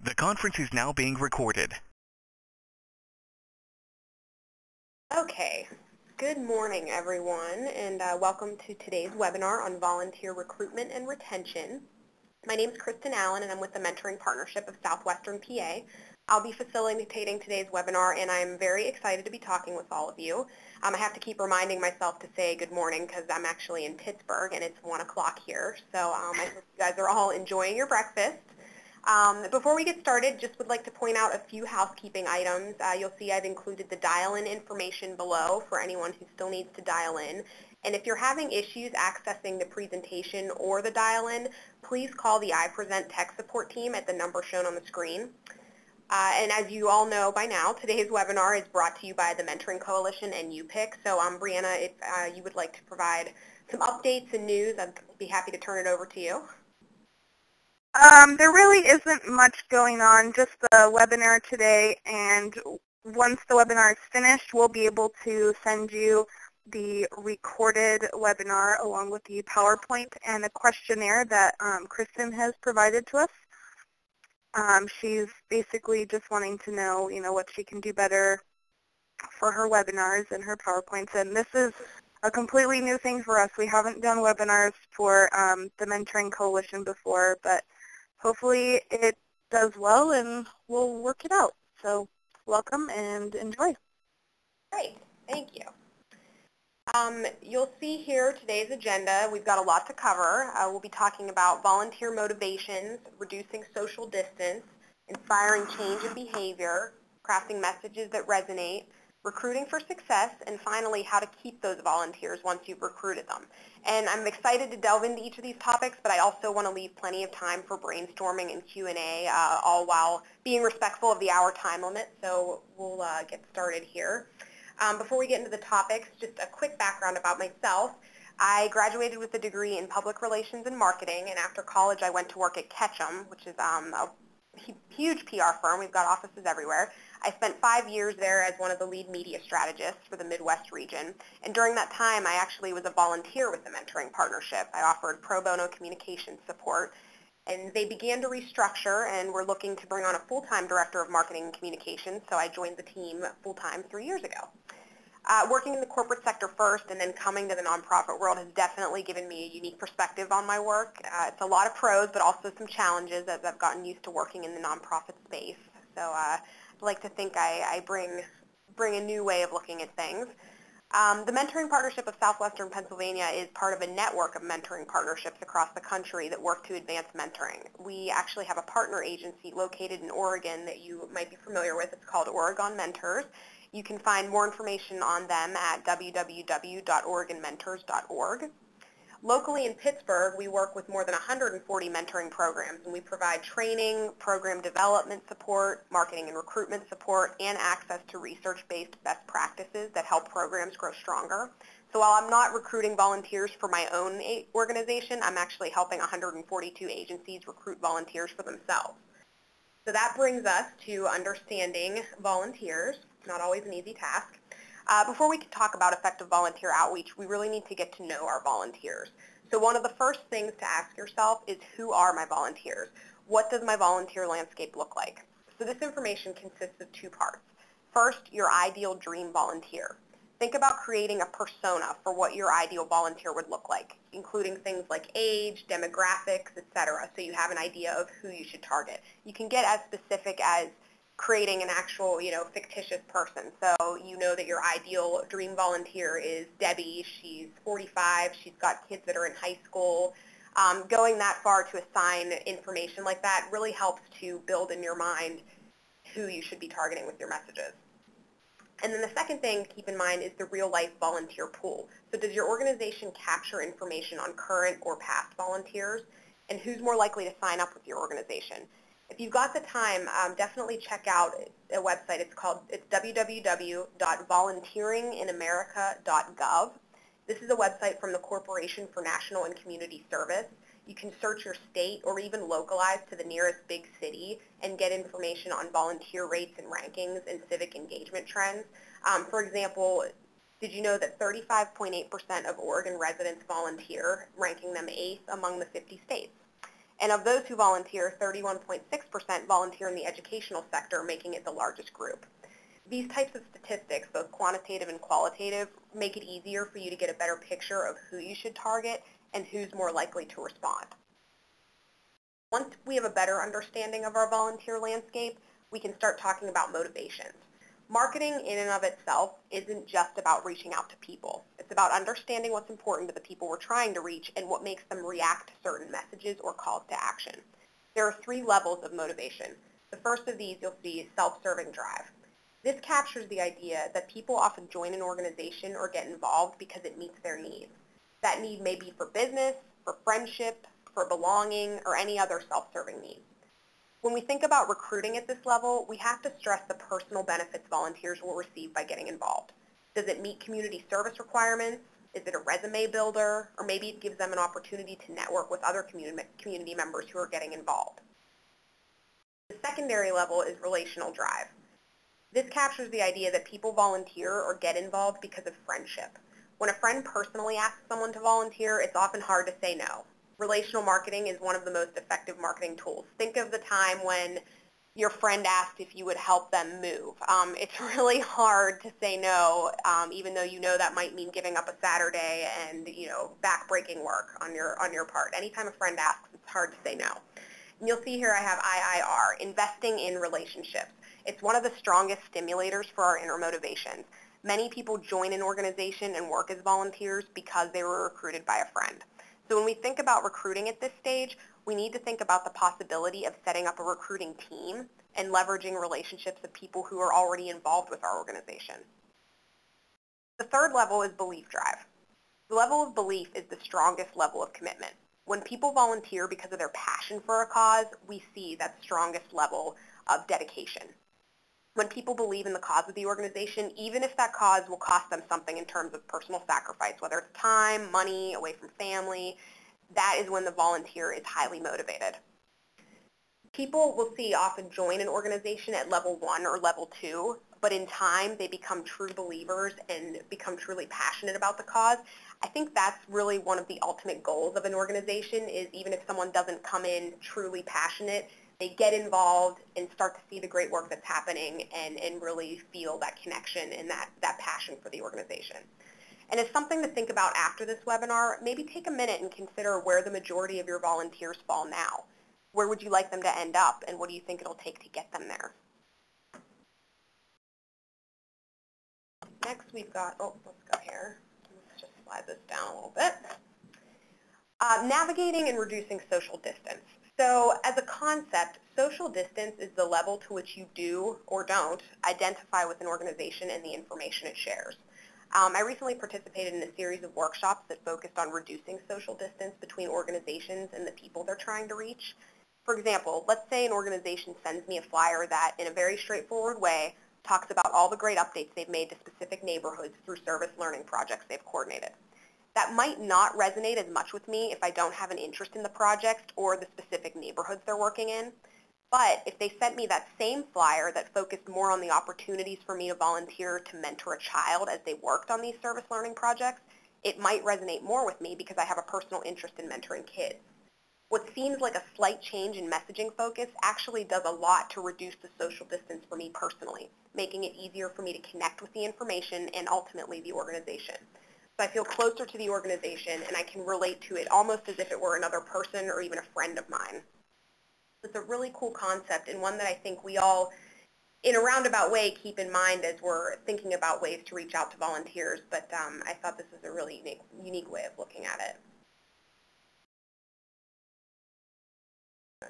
The conference is now being recorded. Okay, good morning everyone, and welcome to today's webinar on volunteer recruitment and retention. My name is Kristen Allen and I'm with the Mentoring Partnership of Southwestern PA. I'll be facilitating today's webinar and I'm very excited to be talking with all of you. I have to keep reminding myself to say good morning because I'm actually in Pittsburgh and it's 1 o'clock here, so I hope you guys are all enjoying your breakfast. Before we get started, just would like to point out a few housekeeping items. You'll see I've included the dial-in information below for anyone who still needs to dial in. And if you're having issues accessing the presentation or the dial-in, please call the iPresent tech support team at the number shown on the screen. And as you all know by now, today's webinar is brought to you by the Mentoring Coalition and UPIC. So Brianna, if you would like to provide some updates and news, I'd be happy to turn it over to you. There really isn't much going on, just the webinar today, and once the webinar is finished, we'll be able to send you the recorded webinar along with the PowerPoint and a questionnaire that Kristen has provided to us. She's basically just wanting to know, what she can do better for her webinars and her PowerPoints, and this is a completely new thing for us. We haven't done webinars for the Mentoring Coalition before, but hopefully it does well and we'll work it out. So welcome and enjoy. Great, thank you. You'll see here today's agenda. We've got a lot to cover. We'll be talking about volunteer motivations, reducing social distance, inspiring change in behavior, crafting messages that resonate, recruiting for success, and finally how to keep those volunteers once you've recruited them. And I'm excited to delve into each of these topics, but I also want to leave plenty of time for brainstorming and Q&A, all while being respectful of the hour time limit. So we'll get started here. Before we get into the topics, just a quick background about myself. I graduated with a degree in public relations and marketing, and after college I went to work at Ketchum, which is a huge PR firm. We've got offices everywhere. I spent 5 years there as one of the lead media strategists for the Midwest region, and during that time I actually was a volunteer with the Mentoring Partnership. I offered pro bono communications support, and they began to restructure and were looking to bring on a full-time director of marketing and communications, so I joined the team full-time 3 years ago. Working in the corporate sector first and then coming to the nonprofit world has definitely given me a unique perspective on my work. It's a lot of pros, but also some challenges as I've gotten used to working in the nonprofit space. So I'd like to think I bring a new way of looking at things. The Mentoring Partnership of Southwestern Pennsylvania is part of a network of mentoring partnerships across the country that work to advance mentoring. We actually have a partner agency located in Oregon that you might be familiar with. It's called Oregon Mentors. You can find more information on them at www.oregonmentors.org. Locally in Pittsburgh, we work with more than 140 mentoring programs, and we provide training, program development support, marketing and recruitment support, and access to research-based best practices that help programs grow stronger. So while I'm not recruiting volunteers for my own organization, I'm actually helping 142 agencies recruit volunteers for themselves. So that brings us to understanding volunteers. Not always an easy task. Before we can talk about effective volunteer outreach, we really need to get to know our volunteers. So one of the first things to ask yourself is, who are my volunteers? What does my volunteer landscape look like? So this information consists of 2 parts. First, your ideal dream volunteer. Think about creating a persona for what your ideal volunteer would look like, including things like age, demographics, etc., so you have an idea of who you should target. You can get as specific as creating an actual, fictitious person. So you know that your ideal dream volunteer is Debbie. She's 45. She's got kids that are in high school. Going that far to assign information like that really helps to build in your mind who you should be targeting with your messages. And then the second thing to keep in mind is the real-life volunteer pool. So does your organization capture information on current or past volunteers? And who's more likely to sign up with your organization? If you've got the time, definitely check out a website. It's www.volunteeringinamerica.gov. This is a website from the Corporation for National and Community Service. You can search your state or even localize to the nearest big city and get information on volunteer rates and rankings and civic engagement trends. For example, did you know that 35.8% of Oregon residents volunteer, ranking them 8th among the 50 states? And of those who volunteer, 31.6% volunteer in the educational sector, making it the largest group. These types of statistics, both quantitative and qualitative, make it easier for you to get a better picture of who you should target and who's more likely to respond. Once we have a better understanding of our volunteer landscape, we can start talking about motivations. Marketing in and of itself isn't just about reaching out to people. It's about understanding what's important to the people we're trying to reach and what makes them react to certain messages or calls to action. There are 3 levels of motivation. The first of these you'll see is self-serving drive. This captures the idea that people often join an organization or get involved because it meets their needs. That need may be for business, for friendship, for belonging, or any other self-serving need. When we think about recruiting at this level, we have to stress the personal benefits volunteers will receive by getting involved. Does it meet community service requirements? Is it a resume builder? Or maybe it gives them an opportunity to network with other community members who are getting involved. The secondary level is relational drive. This captures the idea that people volunteer or get involved because of friendship. When a friend personally asks someone to volunteer, it's often hard to say no. Relational marketing is one of the most effective marketing tools. Think of the time when your friend asked if you would help them move. It's really hard to say no, even though you know that might mean giving up a Saturday and back-breaking work on your part. Anytime a friend asks, it's hard to say no. And you'll see here I have IIR, investing in relationships. It's one of the strongest stimulators for our inner motivations. Many people join an organization and work as volunteers because they were recruited by a friend. So when we think about recruiting at this stage, we need to think about the possibility of setting up a recruiting team and leveraging relationships of people who are already involved with our organization. The third level is belief drive. The level of belief is the strongest level of commitment. When people volunteer because of their passion for a cause, we see that strongest level of dedication. When people believe in the cause of the organization, even if that cause will cost them something in terms of personal sacrifice, whether it's time, money, away from family, that is when the volunteer is highly motivated. People will see often join an organization at level 1 or level 2, but in time they become true believers and become truly passionate about the cause. I think that's really one of the ultimate goals of an organization is even if someone doesn't come in truly passionate, they get involved and start to see the great work that's happening and really feel that connection and that passion for the organization. And as something to think about after this webinar, maybe take a minute and consider where the majority of your volunteers fall now. Where would you like them to end up, and what do you think it'll take to get them there? Next we've got, let's go here. Let's just slide this down a little bit. Navigating and reducing social distance. So as a concept, social distance is the level to which you do or don't identify with an organization and the information it shares. I recently participated in a series of workshops that focused on reducing social distance between organizations and the people they're trying to reach. For example, let's say an organization sends me a flyer that, in a very straightforward way, talks about all the great updates they've made to specific neighborhoods through service learning projects they've coordinated. That might not resonate as much with me if I don't have an interest in the project or the specific neighborhoods they're working in. But if they sent me that same flyer that focused more on the opportunities for me to volunteer to mentor a child as they worked on these service learning projects, it might resonate more with me because I have a personal interest in mentoring kids. What seems like a slight change in messaging focus actually does a lot to reduce the social distance for me personally, making it easier for me to connect with the information and ultimately the organization. So I feel closer to the organization and I can relate to it almost as if it were another person or even a friend of mine. It's a really cool concept and one that I think we all, in a roundabout way, keep in mind as we're thinking about ways to reach out to volunteers, but I thought this was a really unique way of looking at it.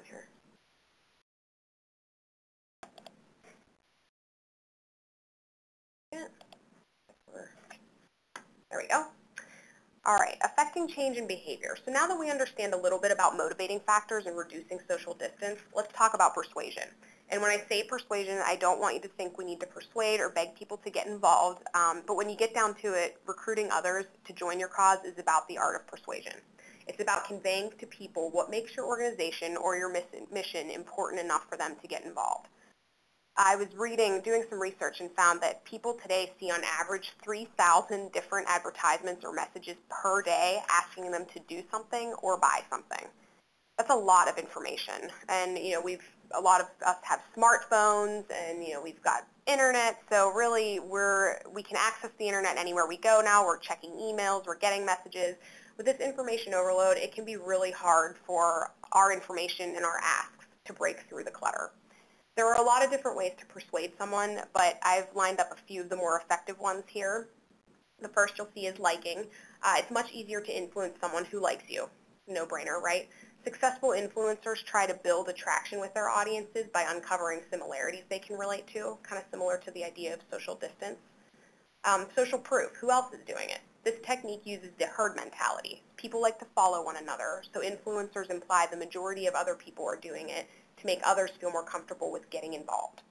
Here. Yeah. There we go. All right, affecting change in behavior. So now that we understand a little bit about motivating factors and reducing social distance, let's talk about persuasion. And when I say persuasion, I don't want you to think we need to persuade or beg people to get involved, but when you get down to it, recruiting others to join your cause is about the art of persuasion. It's about conveying to people what makes your organization or your mission important enough for them to get involved. I was doing some research and found that people today see on average 3,000 different advertisements or messages per day asking them to do something or buy something. That's a lot of information. And, a lot of us have smartphones and, we've got internet. So really we can access the internet anywhere we go now. We're checking emails, we're getting messages. With this information overload, it can be really hard for our information and our asks to break through the clutter. There are a lot of different ways to persuade someone, but I've lined up a few of the more effective ones here. The first you'll see is liking. It's much easier to influence someone who likes you. No-brainer, right? Successful influencers try to build attraction with their audiences by uncovering similarities they can relate to, kind of similar to the idea of social distance. Social proof. Who else is doing it? This technique uses the herd mentality. People like to follow one another, so influencers imply the majority of other people are doing it to make others feel more comfortable with getting involved.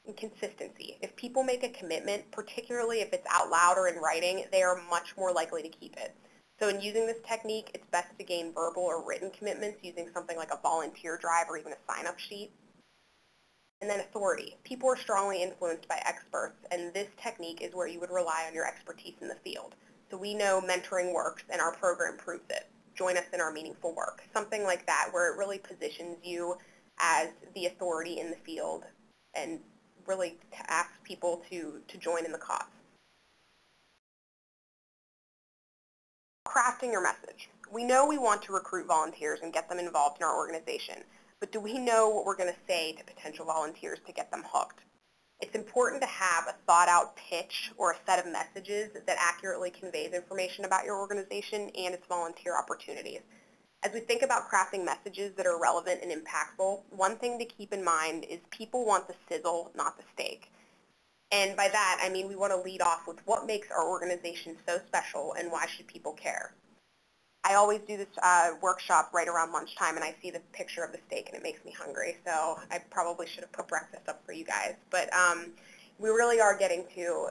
And consistency. If people make a commitment, particularly if it's out loud or in writing, they are much more likely to keep it. So in using this technique, it's best to gain verbal or written commitments using something like a volunteer drive or even a sign-up sheet. And then authority. People are strongly influenced by experts, and this technique is where you would rely on your expertise in the field. So we know mentoring works, and our program proves it. Join us in our meaningful work. Something like that, where it really positions you as the authority in the field and really to ask people to join in the cause. Crafting your message. We know we want to recruit volunteers and get them involved in our organization, but do we know what we're going to say to potential volunteers to get them hooked? It's important to have a thought-out pitch or a set of messages that accurately conveys information about your organization and its volunteer opportunities. As we think about crafting messages that are relevant and impactful, one thing to keep in mind is people want the sizzle, not the steak. And by that, I mean we want to lead off with what makes our organization so special and why should people care. I always do this workshop right around lunchtime, and I see the picture of the steak, and it makes me hungry. So I probably should have put breakfast up for you guys. But we really are getting to,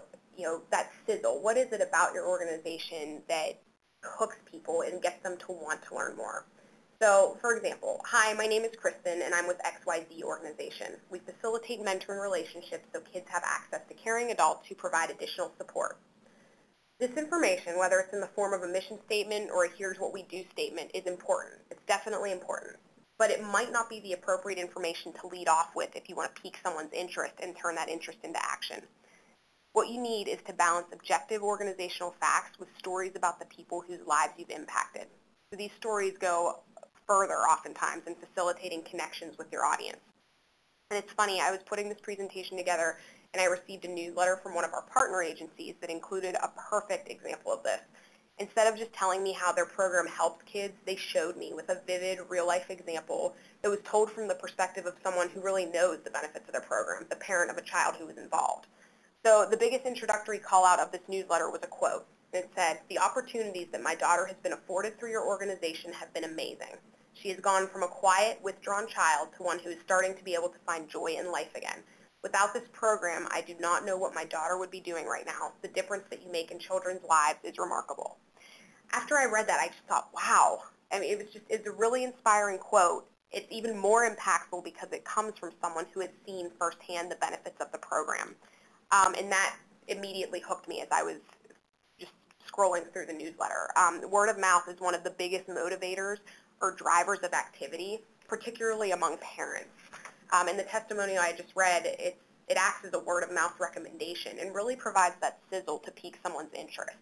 that sizzle. What is it about your organization that hooks people and gets them to want to learn more? So, for example, hi, my name is Kristen, and I'm with XYZ organization. We facilitate mentoring relationships so kids have access to caring adults who provide additional support. This information, whether it's in the form of a mission statement or a here's what we do statement, is important. It's definitely important. But it might not be the appropriate information to lead off with if you want to pique someone's interest and turn that interest into action. What you need is to balance objective organizational facts with stories about the people whose lives you've impacted. So these stories go further oftentimes in facilitating connections with your audience. And it's funny, I was putting this presentation together and I received a newsletter from one of our partner agencies that included a perfect example of this. Instead of just telling me how their program helps kids, they showed me with a vivid, real-life example that was told from the perspective of someone who really knows the benefits of their program, the parent of a child who was involved. So the biggest introductory call-out of this newsletter was a quote. It said, "The opportunities that my daughter has been afforded through your organization have been amazing. She has gone from a quiet, withdrawn child to one who is starting to be able to find joy in life again. Without this program, I do not know what my daughter would be doing right now. The difference that you make in children's lives is remarkable." After I read that, I just thought, wow. I mean, it's a really inspiring quote. It's even more impactful because it comes from someone who has seen firsthand the benefits of the program. And that immediately hooked me as I was just scrolling through the newsletter. Word of mouth is one of the biggest motivators or drivers of activity, particularly among parents. In the testimonial I just read, it acts as a word of mouth recommendation and really provides that sizzle to pique someone's interest.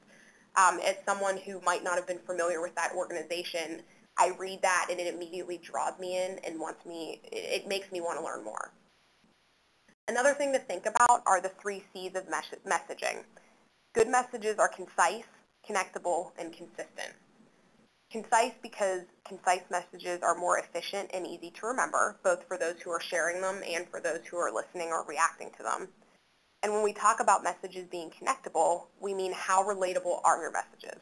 As someone who might not have been familiar with that organization, I read that and it immediately draws me in and it makes me want to learn more. Another thing to think about are the 3 C's of messaging. Good messages are concise, connectable, and consistent. Concise because concise messages are more efficient and easy to remember, both for those who are sharing them and for those who are listening or reacting to them. And when we talk about messages being connectable, we mean how relatable are your messages.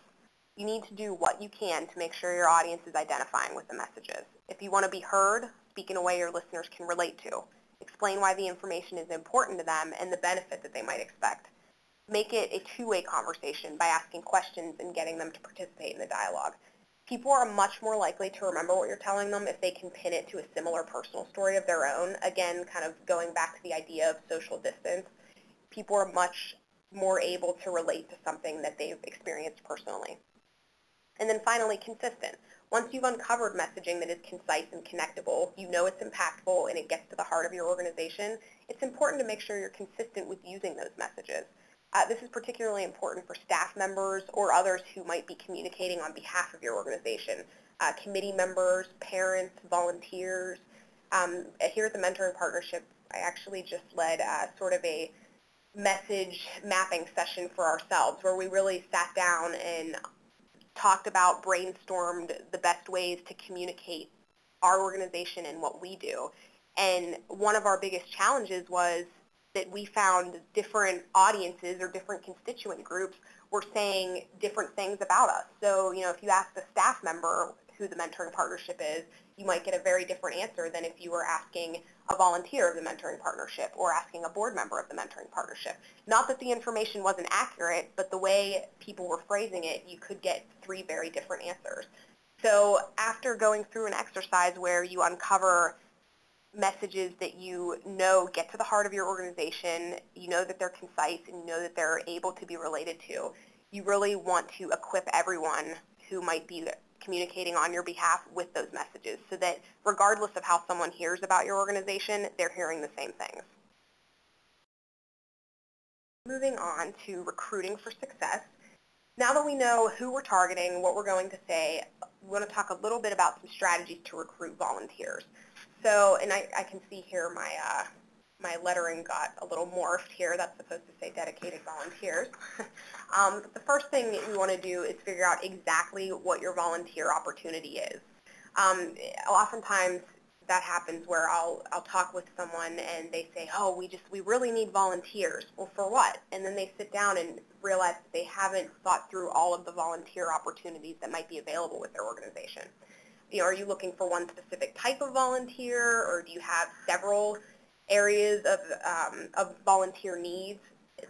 You need to do what you can to make sure your audience is identifying with the messages. If you want to be heard, speak in a way your listeners can relate to. Explain why the information is important to them and the benefit that they might expect. Make it a two-way conversation by asking questions and getting them to participate in the dialogue. People are much more likely to remember what you're telling them if they can pin it to a similar personal story of their own. Again, kind of going back to the idea of social distance, people are much more able to relate to something that they've experienced personally. And then finally, consistent. Once you've uncovered messaging that is concise and connectable, you know it's impactful and it gets to the heart of your organization, it's important to make sure you're consistent with using those messages. This is particularly important for staff members or others who might be communicating on behalf of your organization. Committee members, parents, volunteers. Here at the Mentoring Partnership, I actually just led sort of a message mapping session for ourselves where we really sat down and talked about, brainstormed the best ways to communicate our organization and what we do. And one of our biggest challenges was that we found different audiences or different constituent groups were saying different things about us. So, if you asked a staff member who the Mentoring Partnership is, you might get a very different answer than if you were asking a volunteer of the Mentoring Partnership or asking a board member of the Mentoring Partnership. Not that the information wasn't accurate, but the way people were phrasing it, you could get 3 very different answers. So after going through an exercise where you uncover messages that you know get to the heart of your organization, you know that they're concise, and you know that they're able to be related to, you really want to equip everyone who might be communicating on your behalf with those messages so that regardless of how someone hears about your organization, they're hearing the same things. Moving on to recruiting for success. Now that we know who we're targeting, what we're going to say, we want to talk a little bit about some strategies to recruit volunteers. So, and I can see here my lettering got a little morphed here. That's supposed to say dedicated volunteers. The first thing that we want to do is figure out exactly what your volunteer opportunity is. Oftentimes that happens where I'll talk with someone and they say, oh, we really need volunteers. Well, for what? And then they sit down and realize that they haven't thought through all of the volunteer opportunities that might be available with their organization. Are you looking for one specific type of volunteer, or do you have several areas of volunteer needs?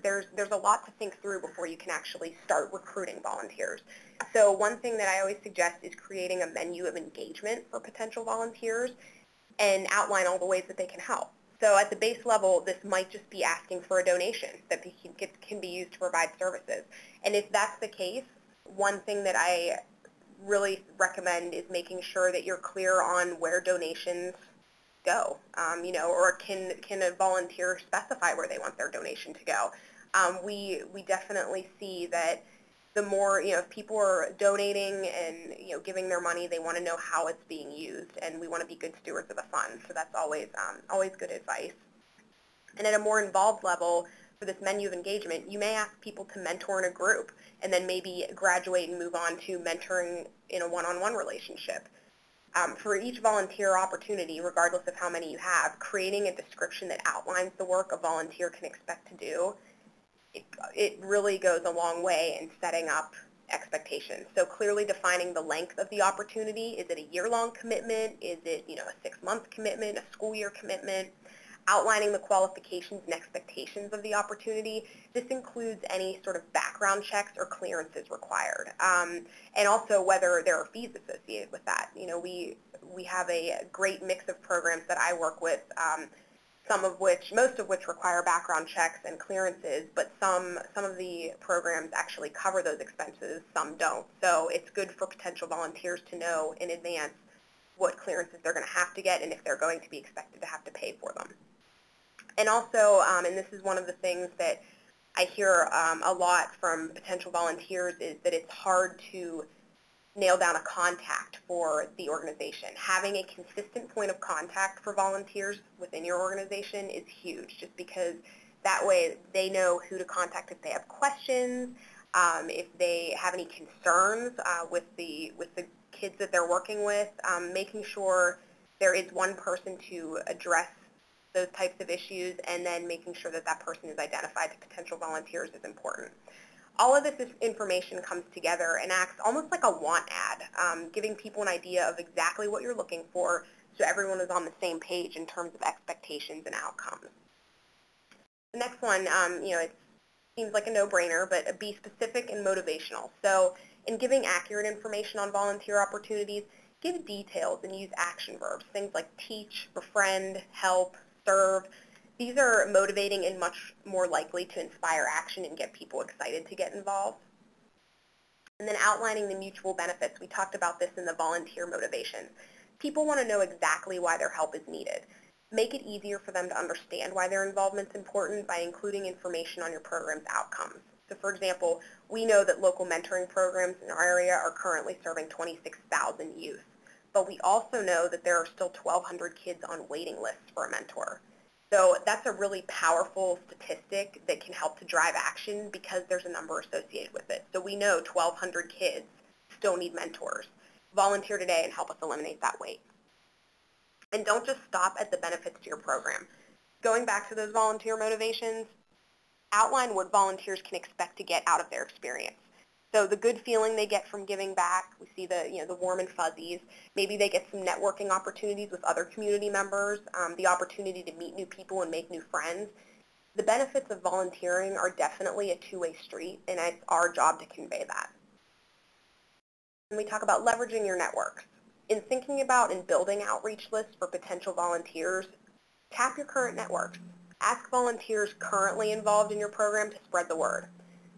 There's a lot to think through before you can actually start recruiting volunteers. So one thing that I always suggest is creating a menu of engagement for potential volunteers and outline all the ways that they can help. So at the base level, this might just be asking for a donation that can be used to provide services. And if that's the case, one thing that I really recommend is making sure that you're clear on where donations go, or can a volunteer specify where they want their donation to go? We definitely see that the more, if people are donating and, giving their money, they want to know how it's being used, and we want to be good stewards of the fund. So that's always good advice. And at a more involved level, for this menu of engagement, you may ask people to mentor in a group and then maybe graduate and move on to mentoring in a one-on-one relationship. For each volunteer opportunity, regardless of how many you have, creating a description that outlines the work a volunteer can expect to do, it really goes a long way in setting up expectations. So clearly defining the length of the opportunity. Is it a year-long commitment? Is it a 6-month commitment, a school year commitment? Outlining the qualifications and expectations of the opportunity. This includes any sort of background checks or clearances required, and also whether there are fees associated with that. We have a great mix of programs that I work with, most of which require background checks and clearances, but some of the programs actually cover those expenses, some don't. So it's good for potential volunteers to know in advance what clearances they're going to have to get and if they're going to be expected to have to pay for them. And also, and this is one of the things that I hear a lot from potential volunteers, is that it's hard to nail down a contact for the organization. Having a consistent point of contact for volunteers within your organization is huge, just because that way they know who to contact if they have questions, if they have any concerns with the kids that they're working with, making sure there is one person to address those types of issues, and then making sure that that person is identified to potential volunteers is important. All of this information comes together and acts almost like a want ad, giving people an idea of exactly what you're looking for so everyone is on the same page in terms of expectations and outcomes. The next one, it seems like a no-brainer, but be specific and motivational. So in giving accurate information on volunteer opportunities, give details and use action verbs, things like teach, befriend, help, serve. These are motivating and much more likely to inspire action and get people excited to get involved. And then outlining the mutual benefits. We talked about this in the volunteer motivation. People want to know exactly why their help is needed. Make it easier for them to understand why their involvement is important by including information on your program's outcomes. So for example, we know that local mentoring programs in our area are currently serving 26,000 youth. But we also know that there are still 1,200 kids on waiting lists for a mentor. So that's a really powerful statistic that can help to drive action because there's a number associated with it. So we know 1,200 kids still need mentors. Volunteer today and help us eliminate that wait. And don't just stop at the benefits to your program. Going back to those volunteer motivations, outline what volunteers can expect to get out of their experience. So the good feeling they get from giving back, we see the warm and fuzzies. Maybe they get some networking opportunities with other community members, the opportunity to meet new people and make new friends. The benefits of volunteering are definitely a two-way street, and it's our job to convey that. And we talk about leveraging your networks. In thinking about and building outreach lists for potential volunteers, tap your current networks. Ask volunteers currently involved in your program to spread the word.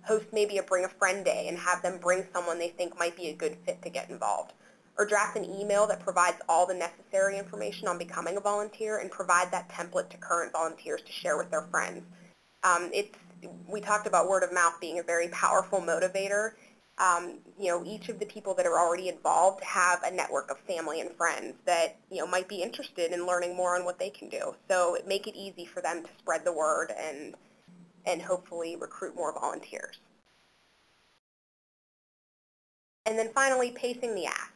Host maybe a Bring a Friend Day and have them bring someone they think might be a good fit to get involved. Or draft an email that provides all the necessary information on becoming a volunteer and provide that template to current volunteers to share with their friends. We talked about word of mouth being a very powerful motivator. Each of the people that are already involved have a network of family and friends that might be interested in learning more on what they can do. So make it easy for them to spread the word and hopefully recruit more volunteers. And then finally, pacing the ask.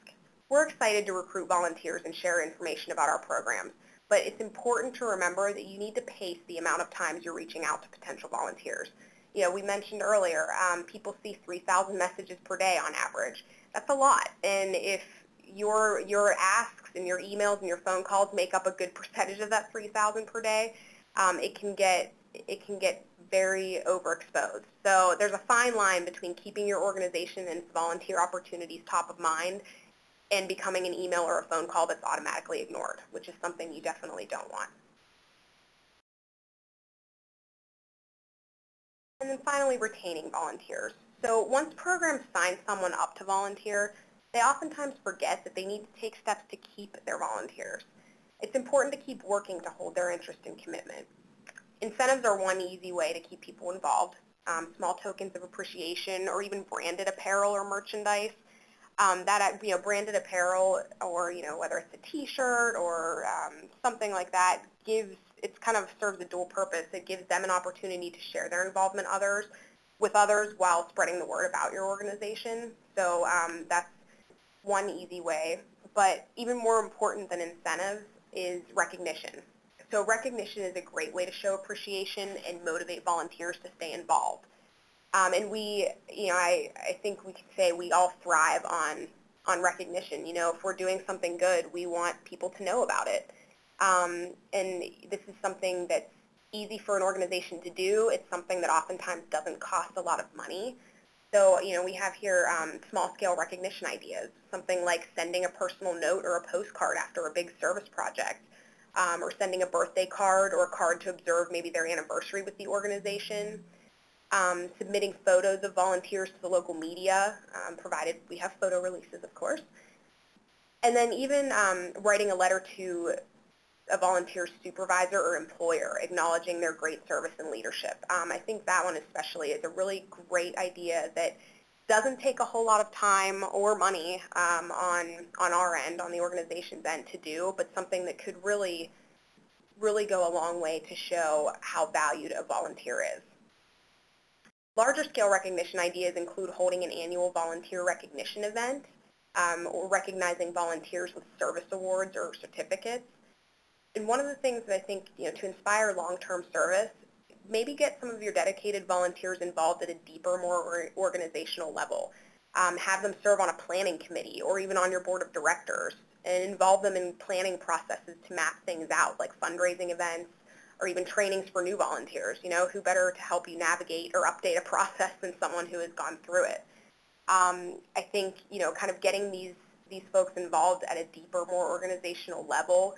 We're excited to recruit volunteers and share information about our programs, but it's important to remember that you need to pace the amount of times you're reaching out to potential volunteers. We mentioned earlier, people see 3,000 messages per day on average. That's a lot, and if your asks and your emails and your phone calls make up a good percentage of that 3,000 per day, it can get very overexposed. So there's a fine line between keeping your organization and its volunteer opportunities top of mind and becoming an email or a phone call that's automatically ignored, which is something you definitely don't want. And then finally, retaining volunteers. So once programs sign someone up to volunteer, they oftentimes forget that they need to take steps to keep their volunteers. It's important to keep working to hold their interest and commitment. Incentives are one easy way to keep people involved. Small tokens of appreciation or even branded apparel or merchandise. Branded apparel or, whether it's a t-shirt or something like that it kind of serves a dual purpose. It gives them an opportunity to share their involvement with others while spreading the word about your organization. So that's one easy way. But even more important than incentives is recognition. So recognition is a great way to show appreciation and motivate volunteers to stay involved. And I think we could say we all thrive on recognition. If we're doing something good, we want people to know about it. And this is something that's easy for an organization to do. It's something that oftentimes doesn't cost a lot of money. So, we have here small-scale recognition ideas, something like sending a personal note or a postcard after a big service project, or sending a birthday card or a card to observe maybe their anniversary with the organization, submitting photos of volunteers to the local media, provided we have photo releases, of course, and then even writing a letter to a volunteer's supervisor or employer acknowledging their great service and leadership. I think that one especially is a really great idea that doesn't take a whole lot of time or money on our end, on the organization's end to do, but something that could really, really go a long way to show how valued a volunteer is. Larger scale recognition ideas include holding an annual volunteer recognition event or recognizing volunteers with service awards or certificates. And one of the things that I think, to inspire long-term service, maybe get some of your dedicated volunteers involved at a deeper, more organizational level. Have them serve on a planning committee or even on your board of directors and involve them in planning processes to map things out, like fundraising events or even trainings for new volunteers. Who better to help you navigate or update a process than someone who has gone through it. I think, kind of getting these folks involved at a deeper, more organizational level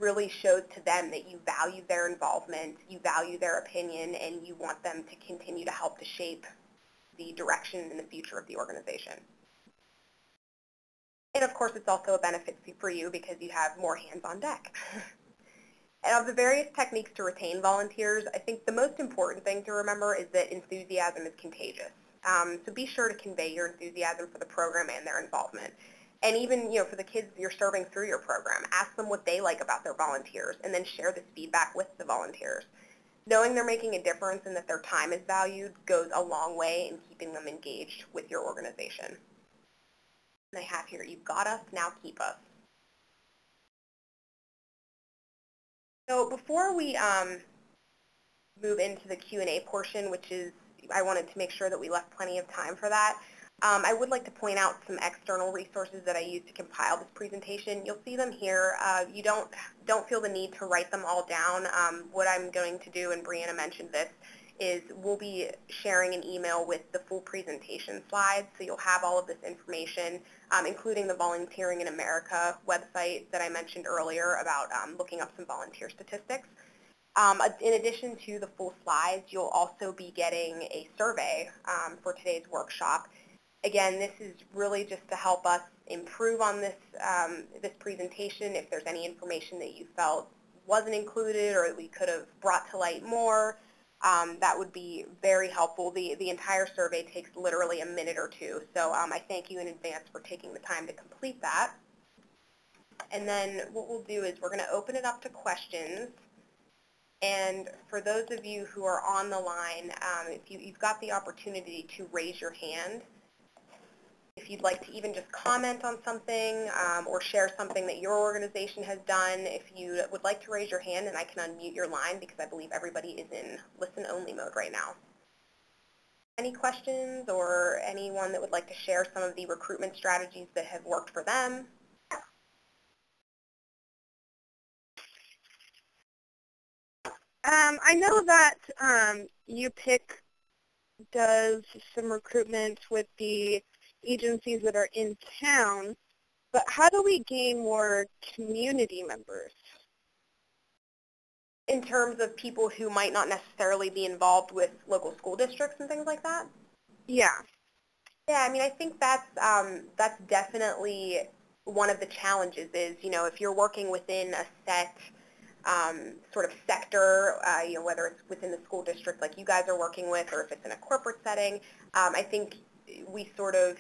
really shows to them that you value their involvement, you value their opinion, and you want them to continue to help to shape the direction and the future of the organization. And of course, it's also a benefit for you because you have more hands on deck. And of the various techniques to retain volunteers, I think the most important thing to remember is that enthusiasm is contagious. So be sure to convey your enthusiasm for the program and their involvement. And even, for the kids you're serving through your program, ask them what they like about their volunteers and then share this feedback with the volunteers. Knowing they're making a difference and that their time is valued goes a long way in keeping them engaged with your organization. And I have here, you've got us, now keep us. So before we move into the Q&A portion, which is, I wanted to make sure that we left plenty of time for that, I would like to point out some external resources that I used to compile this presentation. You'll see them here. You don't feel the need to write them all down. What I'm going to do, and Brianna mentioned this, is we'll be sharing an email with the full presentation slides, so you'll have all of this information, including the Volunteering in America website that I mentioned earlier about looking up some volunteer statistics. In addition to the full slides, you'll also be getting a survey for today's workshop. Again, this is really just to help us improve on this, this presentation. If there's any information that you felt wasn't included or that we could have brought to light more, that would be very helpful. The entire survey takes literally a minute or two, so I thank you in advance for taking the time to complete that. And then what we'll do is we're going to open it up to questions. And for those of you who are on the line, if you've got the opportunity to raise your hand, if you'd like to even just comment on something or share something that your organization has done, if you would like to raise your hand, and I can unmute your line because I believe everybody is in listen-only mode right now. Any questions or anyone that would like to share some of the recruitment strategies that have worked for them? I know that UPIC does some recruitment with the agencies that are in town, but how do we gain more community members? In terms of people who might not necessarily be involved with local school districts and things like that? Yeah. Yeah, I mean, I think that's definitely one of the challenges is, if you're working within a set sort of sector, whether it's within the school district like you guys are working with or if it's in a corporate setting, I think we sort of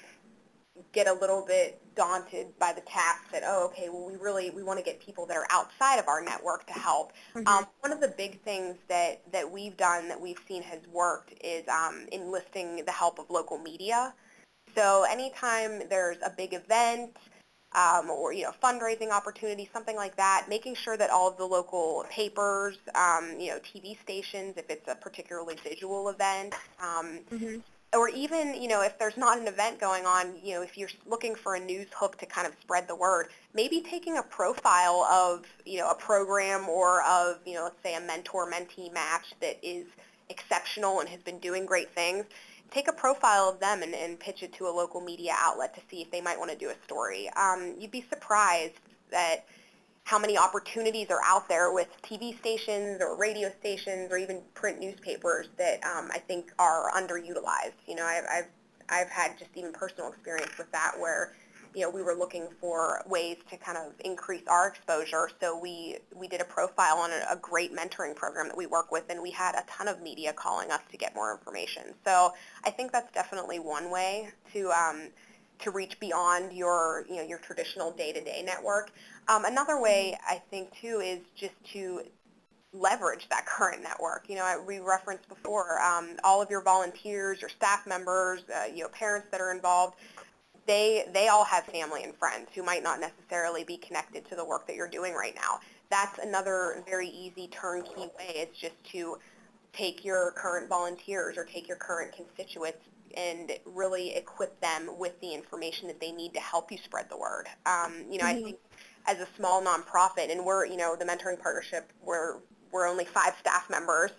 get a little bit daunted by the task that, oh, okay, well, we want to get people that are outside of our network to help. Mm-hmm. One of the big things that we've done that we've seen has worked is enlisting the help of local media. So anytime there's a big event or fundraising opportunity, something like that, making sure that all of the local papers, TV stations, if it's a particularly visual event, Mm-hmm. or even, if there's not an event going on, if you're looking for a news hook to kind of spread the word, maybe taking a profile of, a program or of, let's say a mentor-mentee match that is exceptional and has been doing great things. Take a profile of them and pitch it to a local media outlet to see if they might want to do a story. You'd be surprised at how many opportunities are out there with TV stations or radio stations or even print newspapers that I think are underutilized. I've had just even personal experience with that where, we were looking for ways to kind of increase our exposure. So we did a profile on a great mentoring program that we work with, and we had a ton of media calling us to get more information. So I think that's definitely one way to reach beyond your traditional day-to-day network. Another way I think too is just to leverage that current network. We referenced before all of your volunteers, your staff members, parents that are involved. They all have family and friends who might not necessarily be connected to the work that you're doing right now. That's another very easy turnkey way. It's just to take your current volunteers or take your current constituents and really equip them with the information that they need to help you spread the word. I think as a small nonprofit, and we're, the mentoring partnership, we're only 5 staff members,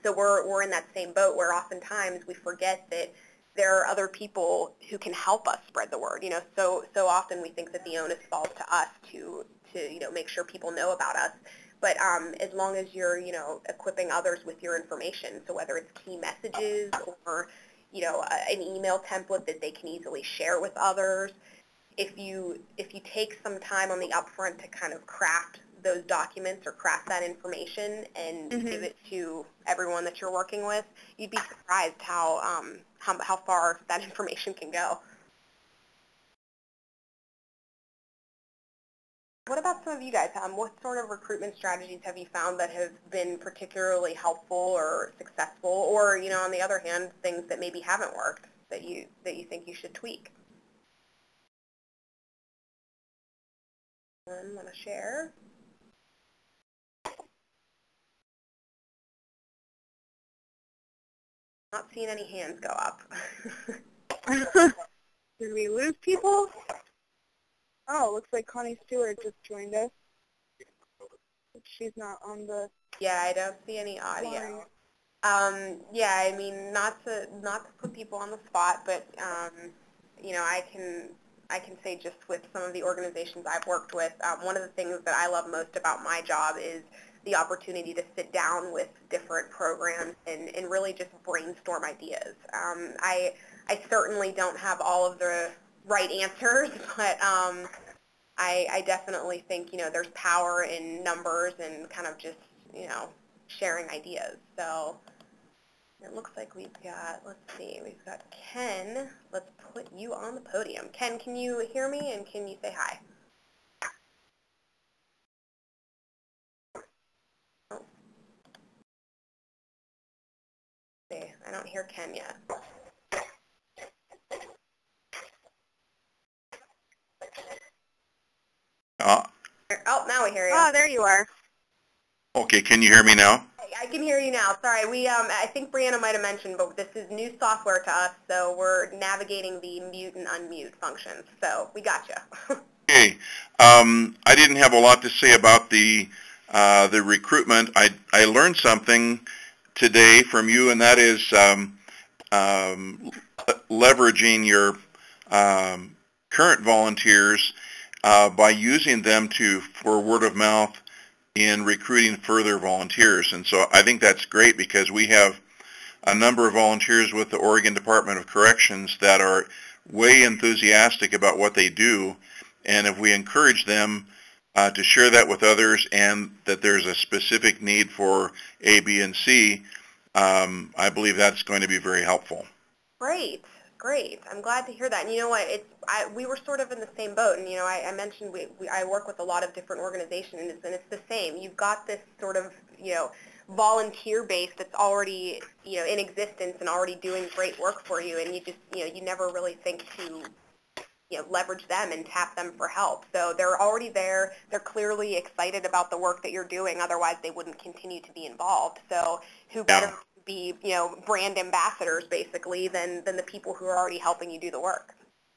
so we're in that same boat where oftentimes we forget that there are other people who can help us spread the word. So often we think that the onus falls to us to make sure people know about us. But as long as you're, equipping others with your information, so whether it's key messages or, an email template that they can easily share with others. If you take some time on the upfront to kind of craft those documents or craft that information and give it to everyone that you're working with, you'd be surprised how far that information can go. What about some of you guys? What sort of recruitment strategies have you found that have been particularly helpful or successful, or on the other hand, things that maybe haven't worked that you think you should tweak? Anyone want to share? Not seeing any hands go up. Did we lose people? Oh, looks like Connie Stewart just joined us. She's not on the... Yeah, I don't see any audio. Yeah, I mean, not to put people on the spot, but I can say just with some of the organizations I've worked with, one of the things that I love most about my job is the opportunity to sit down with different programs and really just brainstorm ideas. I certainly don't have all of the right answers, but I definitely think there's power in numbers and kind of just sharing ideas. So it looks like we've got, we've got Ken. Let's put you on the podium. Ken, can you hear me and can you say hi? Oh. Okay, I don't hear Ken yet. Oh, now we hear you. Oh, there you are. Okay, can you hear me now? I can hear you now. Sorry, I think Brianna might have mentioned, but this is new software to us, so we're navigating the mute and unmute functions. So we got you. Okay, I didn't have a lot to say about the recruitment. I learned something today from you, and that is leveraging your current volunteers by using them for word of mouth in recruiting further volunteers. And so I think that's great because we have a number of volunteers with the Oregon Department of Corrections that are way enthusiastic about what they do. And if we encourage them to share that with others and that there's a specific need for A, B, and C, I believe that's going to be very helpful. Great. Great. I'm glad to hear that. And you know what? We were sort of in the same boat. And, I mentioned I work with a lot of different organizations, and it's the same. You've got this sort of, volunteer base that's already, in existence and already doing great work for you. And you just, you never really think to, leverage them and tap them for help. So they're already there. They're clearly excited about the work that you're doing. Otherwise, they wouldn't continue to be involved. So who better be, brand ambassadors, basically, than the people who are already helping you do the work.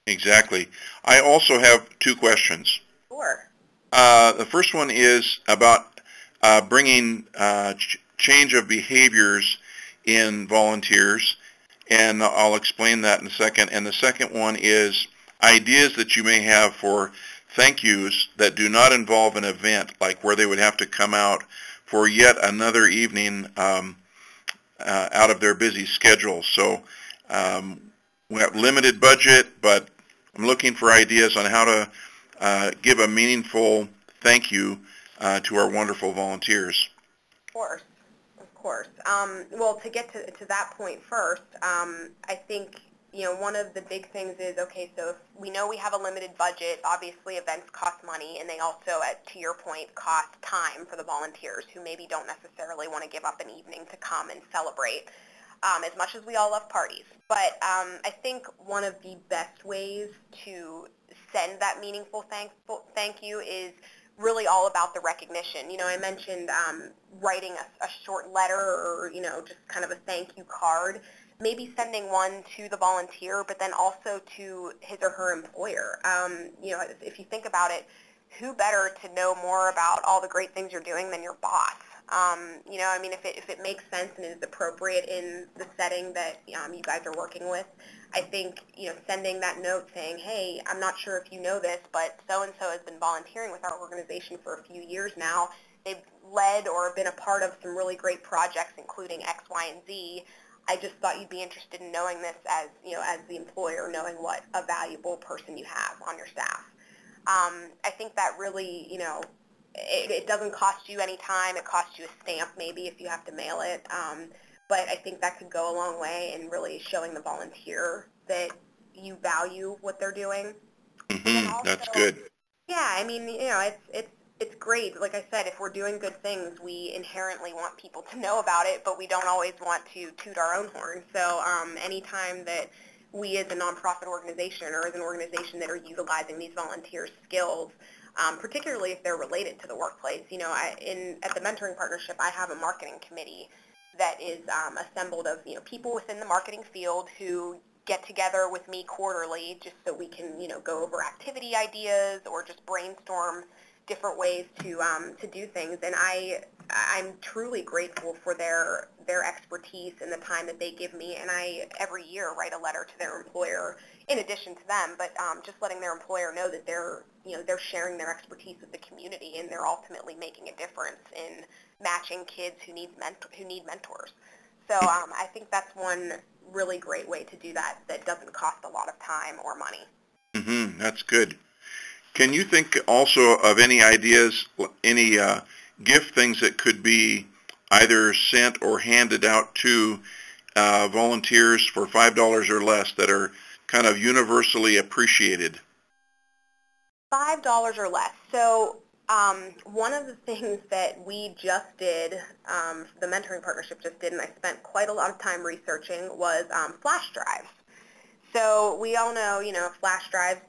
Exactly. I also have two questions. Sure. The first one is about bringing change of behaviors in volunteers, and I'll explain that in a second. And the second one is ideas that you may have for thank yous that do not involve an event, like where they would have to come out for yet another evening out of their busy schedule. So we have limited budget, but I'm looking for ideas on how to give a meaningful thank you to our wonderful volunteers. Of course, of course. Well, to get to that point first, I think one of the big things is, okay, so if we know we have a limited budget, obviously events cost money, and they also, to your point, cost time for the volunteers who maybe don't necessarily want to give up an evening to come and celebrate, as much as we all love parties. But I think one of the best ways to send that meaningful thank you is really all about the recognition. I mentioned writing a short letter or, just kind of a thank you card. Maybe sending one to the volunteer, but then also to his or her employer. If you think about it, who better to know more about all the great things you're doing than your boss? If it makes sense and is appropriate in the setting that you guys are working with, I think, sending that note saying, hey, I'm not sure if you know this, but so-and-so has been volunteering with our organization for a few years now. They've led or been a part of some really great projects, including X, Y, and Z. I just thought you'd be interested in knowing this as, as the employer, knowing what a valuable person you have on your staff. I think that really, it doesn't cost you any time. It costs you a stamp maybe if you have to mail it. But I think that could go a long way in really showing the volunteer that you value what they're doing. Mm-hmm. That's good. Yeah, I mean, it's great. Like I said, if we're doing good things, we inherently want people to know about it, but we don't always want to toot our own horn. So anytime that we as a nonprofit organization or as an organization that are utilizing these volunteers' skills, particularly if they're related to the workplace, at the Mentoring Partnership, I have a marketing committee that is assembled of, people within the marketing field who get together with me quarterly just so we can, go over activity ideas or just brainstorm different ways to do things. And I'm truly grateful for their expertise and the time that they give me. And I every year write a letter to their employer in addition to them, but just letting their employer know that they're sharing their expertise with the community and they're ultimately making a difference in matching kids who need mentors. So I think that's one really great way to do that doesn't cost a lot of time or money. Mm-hmm. That's good. Can you think also of any ideas, any gift things that could be either sent or handed out to volunteers for $5 or less that are kind of universally appreciated? $5 or less. So one of the things that we just did, the Mentoring Partnership just did, and I spent quite a lot of time researching, was flash drives. So we all know, flash drives,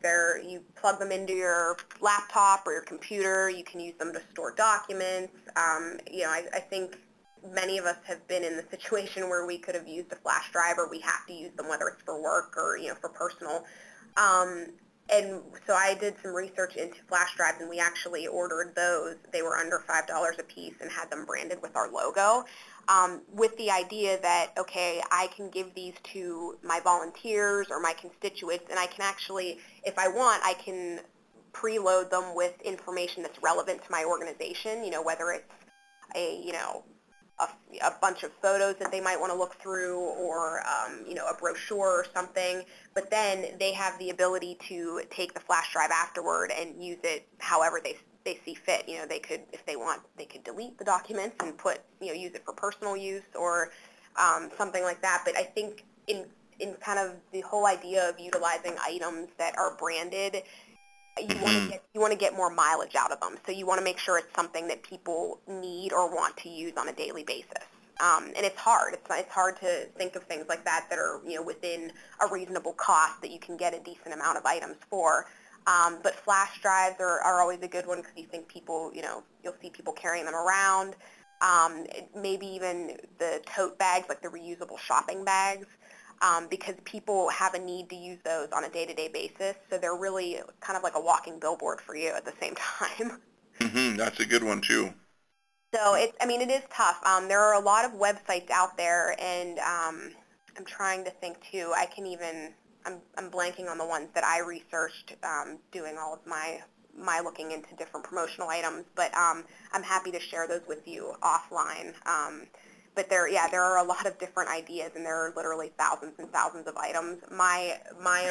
you plug them into your laptop or your computer. You can use them to store documents. I think many of us have been in the situation where we could have used a flash drive or we have to use them, whether it's for work or, for personal. And so I did some research into flash drives, and we actually ordered those. They were under $5 a piece and had them branded with our logo, with the idea that, okay, I can give these to my volunteers or my constituents, and I can actually, if I want, I can preload them with information that's relevant to my organization, whether it's a bunch of photos that they might want to look through or, a brochure or something, but then they have the ability to take the flash drive afterward and use it however they see fit. They could, if they want, they could delete the documents and use it for personal use or something like that. But I think in kind of the whole idea of utilizing items that are branded, you want to get more mileage out of them. So you want to make sure it's something that people need or want to use on a daily basis. And it's hard. It's hard to think of things like that are within a reasonable cost that you can get a decent amount of items for. But flash drives are always a good one because you think people, you'll see people carrying them around. Maybe even the tote bags, like the reusable shopping bags. Because people have a need to use those on a day-to-day basis, so they're really kind of like a walking billboard for you at the same time. Mm-hmm. That's a good one too. So it is tough. There are a lot of websites out there, and I'm trying to think too. I'm blanking on the ones that I researched doing all of my looking into different promotional items, but I'm happy to share those with you offline. But there are a lot of different ideas, and there are literally thousands and thousands of items. My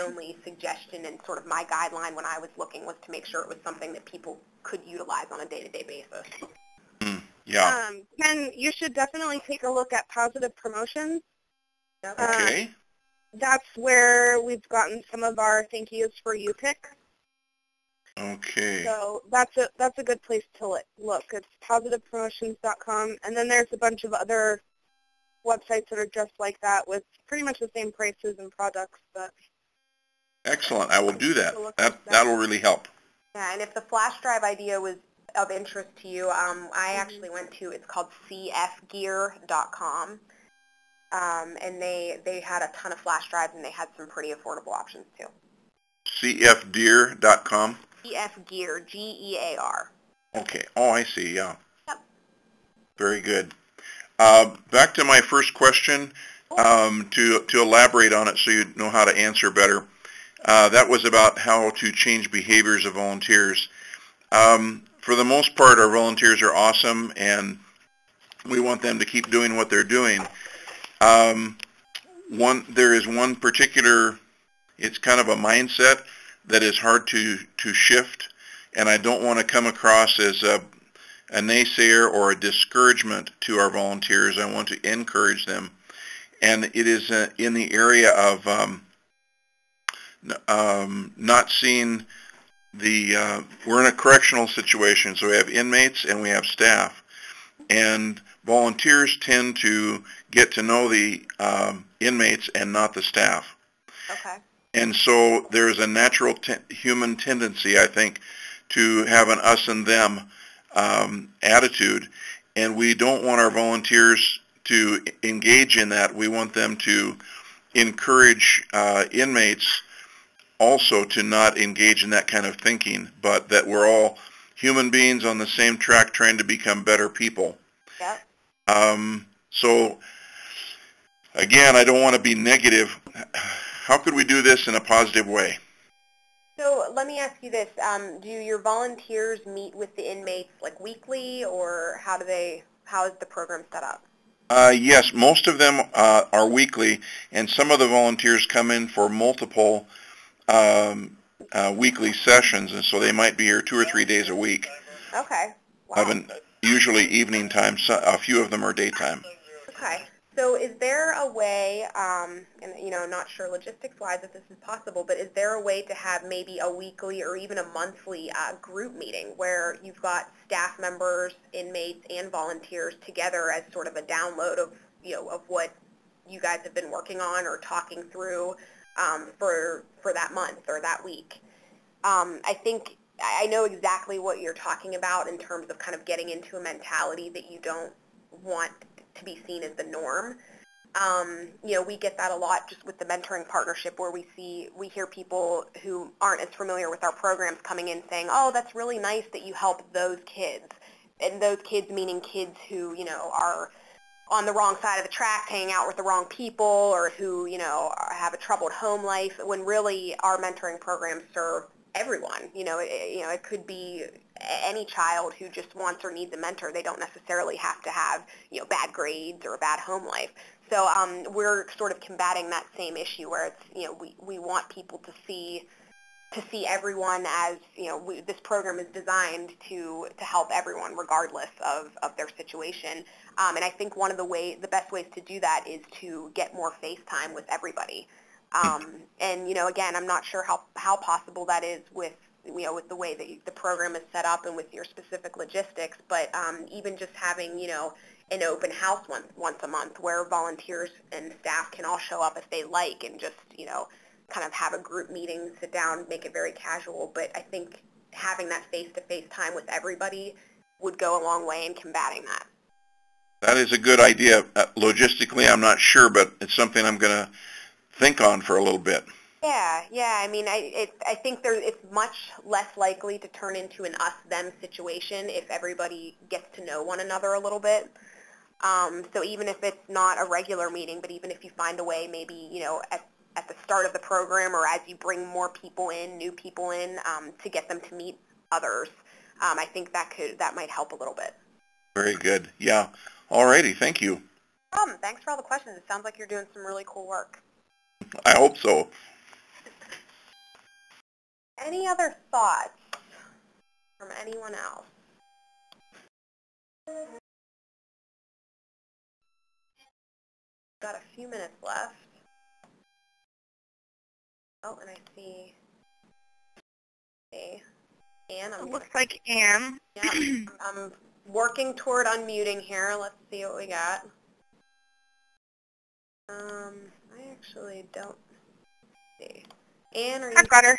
only suggestion and sort of my guideline when I was looking was to make sure it was something that people could utilize on a day-to-day basis. Yeah. Ken, you should definitely take a look at Positive Promotions. Okay. That's where we've gotten some of our thank yous for you picks. Okay. So that's a good place to look. It's positivepromotions.com, and then there's a bunch of other websites that are just like that with pretty much the same prices and products. But excellent. I will do that. That'll really help. Yeah, and if the flash drive idea was of interest to you, I actually went to, it's called cfgear.com, and they had a ton of flash drives, and they had some pretty affordable options too. cfgear.com? cfgear, G-E-A-R. Okay. Oh, I see, yeah. Yep. Very good. Back to my first question, to elaborate on it so you know how to answer better. That was about how to change behaviors of volunteers. For the most part, our volunteers are awesome, and we want them to keep doing what they're doing. there is one particular, it's kind of a mindset that is hard to shift, and I don't want to come across as a naysayer or a discouragement to our volunteers. I want to encourage them, and it is in the area of not seeing we're in a correctional situation, so we have inmates and we have staff, and volunteers tend to get to know the inmates and not the staff. Okay. And so there's a natural human tendency, I think, to have an us and them attitude, and we don't want our volunteers to engage in that. We want them to encourage inmates also to not engage in that kind of thinking, but that we're all human beings on the same track trying to become better people. Yep. So, again, I don't want to be negative. How could we do this in a positive way? So let me ask you this. Do your volunteers meet with the inmates like weekly, or how is the program set up? Yes, most of them are weekly, and some of the volunteers come in for multiple weekly sessions, and so they might be here 2 or 3 days a week. Okay. Wow. Usually evening time. A few of them are daytime. Okay. So is there a way, and not sure logistics-wise if this is possible, but is there a way to have maybe a weekly or even a monthly group meeting where you've got staff members, inmates, and volunteers together as sort of a download of what you guys have been working on or talking through for that month or that week? I think I know exactly what you're talking about in terms of kind of getting into a mentality that you don't want to be seen as the norm. We get that a lot just with the mentoring partnership, where we hear people who aren't as familiar with our programs coming in saying, oh, that's really nice that you help those kids. And those kids meaning kids who, are on the wrong side of the track, hanging out with the wrong people, or who, have a troubled home life, when really our mentoring programs serve everyone. It could be any child who just wants or needs a mentor. They don't necessarily have to have, bad grades or a bad home life. So we're sort of combating that same issue where it's, we want people to see everyone as, this program is designed to help everyone regardless of their situation. And I think one of the best ways to do that is to get more face time with everybody. And, again, I'm not sure how possible that is with the way that the program is set up and with your specific logistics, but even just having, an open house once a month where volunteers and staff can all show up if they like, and just, kind of have a group meeting, sit down, make it very casual. But I think having that face-to-face time with everybody would go a long way in combating that. That is a good idea. Logistically, I'm not sure, but it's something I'm going to think on for a little bit. Yeah. I mean, I think it's much less likely to turn into an us-them situation if everybody gets to know one another a little bit. So even if it's not a regular meeting, but even if you find a way, maybe, at the start of the program, or as you bring more people in, new people in, to get them to meet others, I think that might help a little bit. Very good. Yeah. All righty. Thank you. Thanks for all the questions. It sounds like you're doing some really cool work. I hope so. Any other thoughts from anyone else? Got a few minutes left. Oh, and I see Anne. It looks like Anne. Yeah, I'm working toward unmuting here. Let's see what we got. I actually don't see. Anne, are you? I've got her.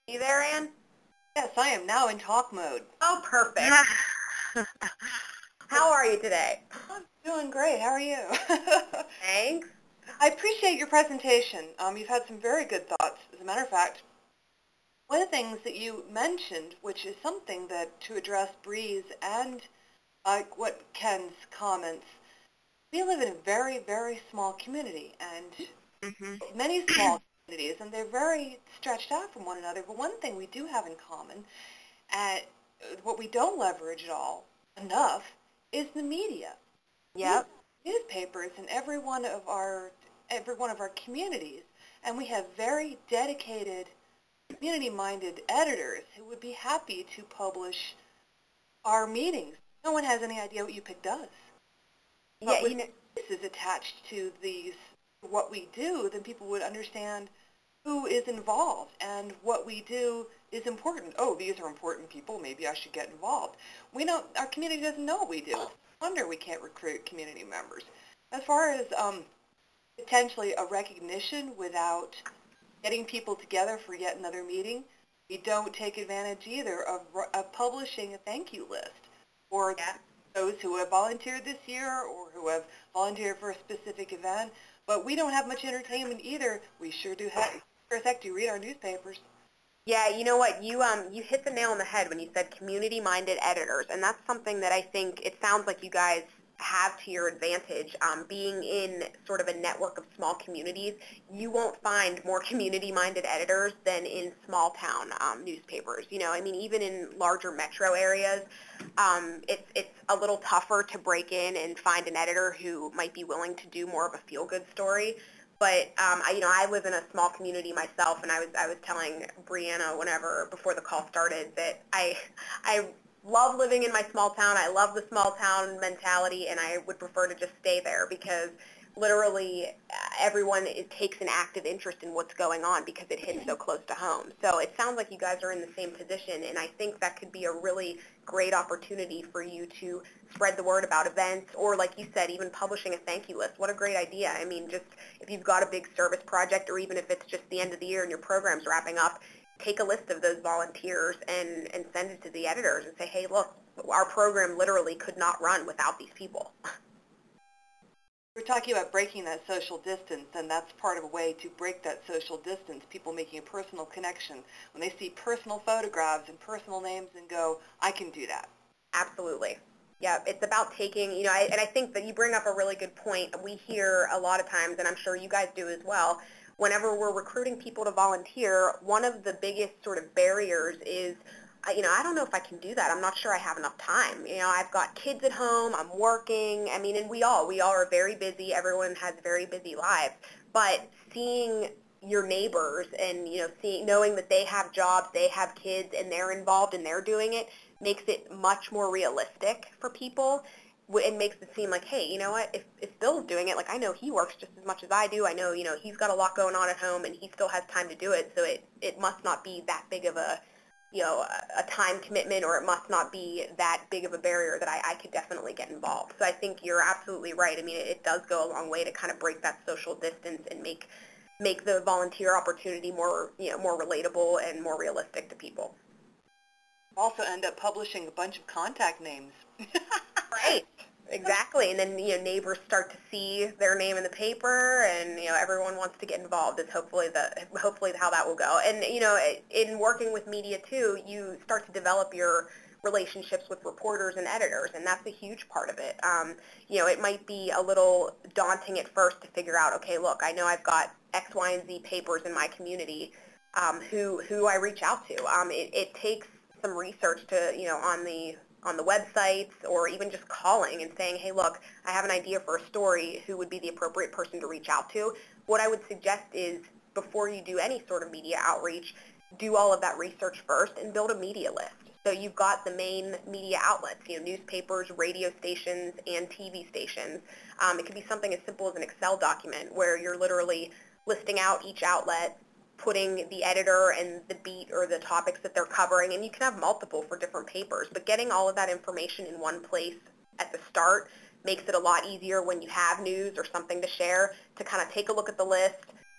You there, Anne? Yes, I am now in talk mode. Oh, perfect. How are you today? I'm doing great. How are you? Thanks. I appreciate your presentation. You've had some very good thoughts. As a matter of fact, one of the things that you mentioned, which is something that to address Bree's and what Ken's comments, we live in a very, very small community, and many small communities, and they're very stretched out from one another. But one thing we do have in common, what we don't leverage at all enough, is the media. Yep. newspapers in every one of our communities, and we have very dedicated, community-minded editors who would be happy to publish our meetings. No one has any idea what UPIC does. Yeah, But with this is attached to what we do, then people would understand who is involved and what we do is important. Oh, these are important people. Maybe I should get involved. Our community doesn't know what we do. It's no wonder we can't recruit community members. As far as potentially a recognition without getting people together for yet another meeting, we don't take advantage either of publishing a thank you list for those who have volunteered this year or who have volunteered for a specific event. But we don't have much entertainment either. We sure do have. For a sec, do you read our newspapers? Yeah, you know what? You hit the nail on the head when you said community-minded editors, and that's something that I think it sounds like you guys have to your advantage. Being in sort of a network of small communities, you won't find more community-minded editors than in small-town newspapers. You know, I mean, even in larger metro areas, it's a little tougher to break in and find an editor who might be willing to do more of a feel-good story. But I live in a small community myself, and I was telling Brianna before the call started that I love living in my small town. I love the small town mentality, and I would prefer to just stay there because literally everyone takes an active interest in what's going on because it hits so close to home. So it sounds like you guys are in the same position, and I think that could be a really great opportunity for you to spread the word about events or, like you said, even publishing a thank you list. What a great idea. I mean, just if you've got a big service project or even if it's just the end of the year and your program's wrapping up, take a list of those volunteers and send it to the editors and say, hey, look, our program literally could not run without these people. We're talking about breaking that social distance, and that's part of a way to break that social distance, people making a personal connection. When they see personal photographs and personal names and go, I can do that. Absolutely. Yeah, it's about taking, and I think that you bring up a really good point. We hear a lot of times, and I'm sure you guys do as well, whenever we're recruiting people to volunteer, one of the biggest sort of barriers is, I don't know if I can do that. I'm not sure I have enough time. I've got kids at home. I'm working. I mean, and we all are very busy. Everyone has very busy lives. But seeing your neighbors and, knowing that they have jobs, they have kids, and they're involved and they're doing it makes it much more realistic for people. It makes it seem like, hey, you know what, if Bill's doing it, like I know he works just as much as I do. I know, he's got a lot going on at home and he still has time to do it. So it must not be that big of a time commitment, or it must not be that big of a barrier that I could definitely get involved. So I think you're absolutely right. I mean, it does go a long way to kind of break that social distance and make the volunteer opportunity more, more relatable and more realistic to people. Also end up publishing a bunch of contact names. Right. Exactly, and then neighbors start to see their name in the paper, and everyone wants to get involved. Is hopefully how that will go. And in working with media too, you start to develop your relationships with reporters and editors, and that's a huge part of it. It might be a little daunting at first to figure out, okay, look, I know I've got X, Y, and Z papers in my community. Who I reach out to. It takes some research to on the websites, or even just calling and saying, hey, look, I have an idea for a story, who would be the appropriate person to reach out to. What I would suggest is, before you do any sort of media outreach, do all of that research first and build a media list. So you've got the main media outlets, newspapers, radio stations, and TV stations. It could be something as simple as an Excel document where you're literally listing out each outlet, putting the editor and the beat or the topics that they're covering, and you can have multiple for different papers, but getting all of that information in one place at the start makes it a lot easier when you have news or something to share to kind of take a look at the list,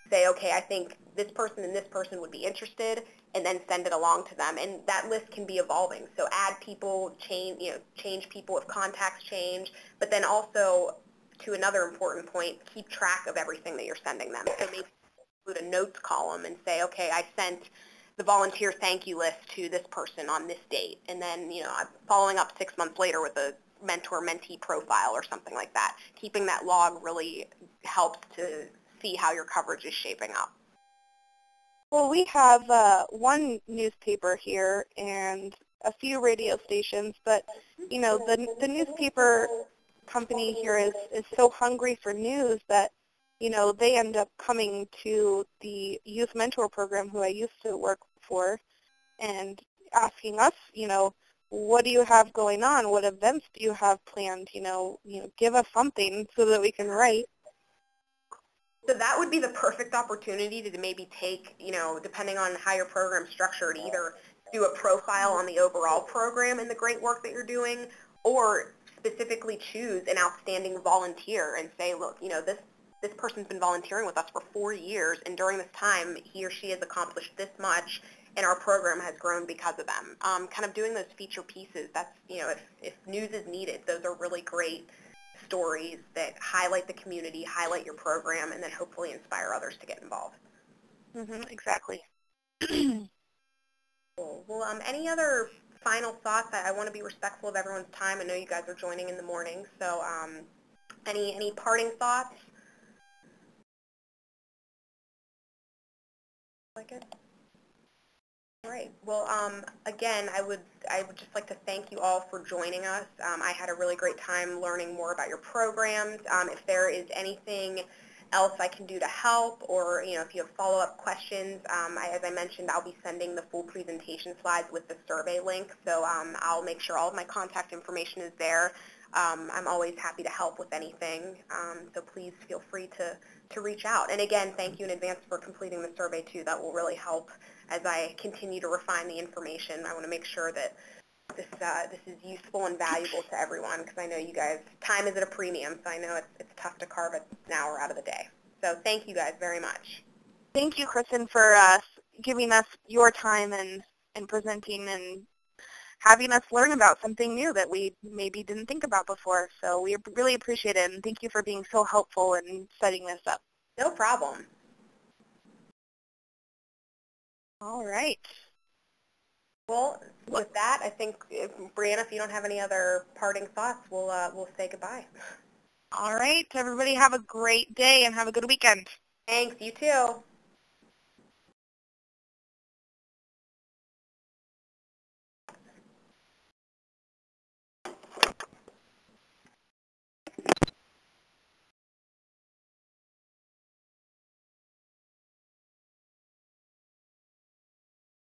say, okay, I think this person and this person would be interested, and then send it along to them. And that list can be evolving. So add people, change people if contacts change, but then also, to another important point, keep track of everything that you're sending them. So maybe include a notes column and say, okay, I sent the volunteer thank you list to this person on this date, and then I'm following up 6 months later with a mentor-mentee profile or something like that. Keeping that log really helps to see how your coverage is shaping up. Well, we have one newspaper here and a few radio stations, but the newspaper company here is so hungry for news that, you know, they end up coming to the youth mentor program who I used to work for and asking us, you know, what do you have going on? What events do you have planned? You know, give us something so that we can write. So that would be the perfect opportunity to maybe take, you know, depending on how your program's structured, either do a profile on the overall program and the great work that you're doing, or specifically choose an outstanding volunteer and say, look, you know, this person's been volunteering with us for 4 years, and during this time, he or she has accomplished this much, and our program has grown because of them. Kind of doing those feature pieces, that's, you know, if news is needed, those are really great stories that highlight the community, highlight your program, and then hopefully inspire others to get involved. Exactly. Cool. Well, any other final thoughts? I want to be respectful of everyone's time. I know you guys are joining in the morning, so any parting thoughts? Like it? All right. Well, again, I would just like to thank you all for joining us. I had a really great time learning more about your programs. If there is anything else I can do to help, or you know, if you have follow-up questions, as I mentioned, I'll be sending the full presentation slides with the survey link. So I'll make sure all of my contact information is there. I'm always happy to help with anything. So please feel free to reach out. And again, thank you in advance for completing the survey too. That will really help as I continue to refine the information. I want to make sure that this is useful and valuable to everyone, because I know you guys, time is at a premium, so I know it's tough to carve an hour out of the day. So thank you guys very much. Thank you, Kristen, for giving us your time and presenting and having us learn about something new that we maybe didn't think about before. So we really appreciate it, and thank you for being so helpful in setting this up. No problem. All right. Well, with that, I think, Brianna, if you don't have any other parting thoughts, we'll say goodbye. All right. Everybody have a great day and have a good weekend. Thanks. You too.